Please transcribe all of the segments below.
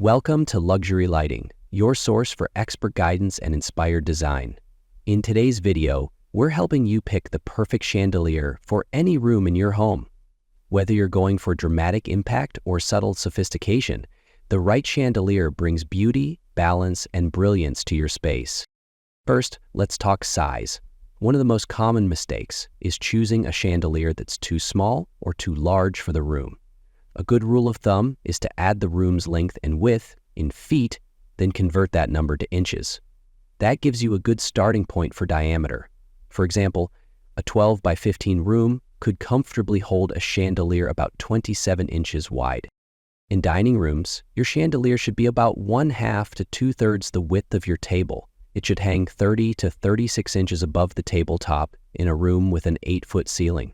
Welcome to Luxury Lighting, your source for expert guidance and inspired design. In today's video, we're helping you pick the perfect chandelier for any room in your home. Whether you're going for dramatic impact or subtle sophistication, the right chandelier brings beauty, balance, and brilliance to your space. First, let's talk size. One of the most common mistakes is choosing a chandelier that's too small or too large for the room. A good rule of thumb is to add the room's length and width in feet, then convert that number to inches. That gives you a good starting point for diameter. For example, a 12 by 15 room could comfortably hold a chandelier about 27 inches wide. In dining rooms, your chandelier should be about 1/2 to 2/3 the width of your table. It should hang 30 to 36 inches above the tabletop in a room with an 8-foot ceiling.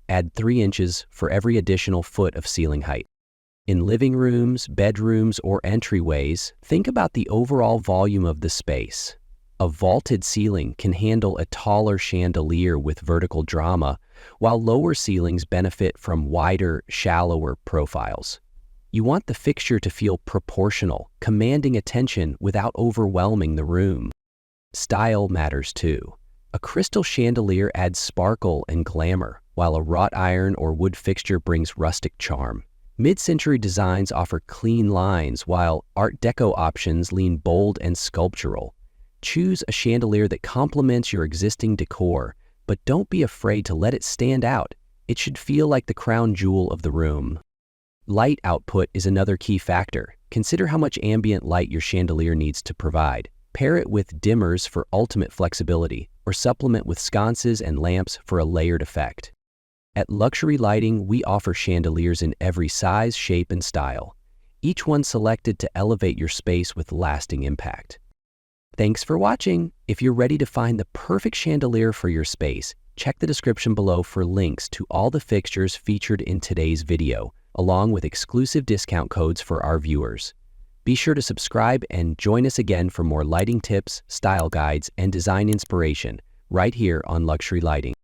Add 3 inches for every additional foot of ceiling height. In living rooms, bedrooms, or entryways, think about the overall volume of the space. A vaulted ceiling can handle a taller chandelier with vertical drama, while lower ceilings benefit from wider, shallower profiles. You want the fixture to feel proportional, commanding attention without overwhelming the room. Style matters too. A crystal chandelier adds sparkle and glamour, while a wrought iron or wood fixture brings rustic charm. Mid-century designs offer clean lines, while Art Deco options lean bold and sculptural. Choose a chandelier that complements your existing decor, but don't be afraid to let it stand out. It should feel like the crown jewel of the room. Light output is another key factor. Consider how much ambient light your chandelier needs to provide. Pair it with dimmers for ultimate flexibility, or supplement with sconces and lamps for a layered effect. At Luxury Lighting, we offer chandeliers in every size, shape, and style, each one selected to elevate your space with lasting impact. Thanks for watching. If you're ready to find the perfect chandelier for your space, check the description below for links to all the fixtures featured in today's video, along with exclusive discount codes for our viewers. Be sure to subscribe and join us again for more lighting tips, style guides, and design inspiration right here on Luxury Lighting.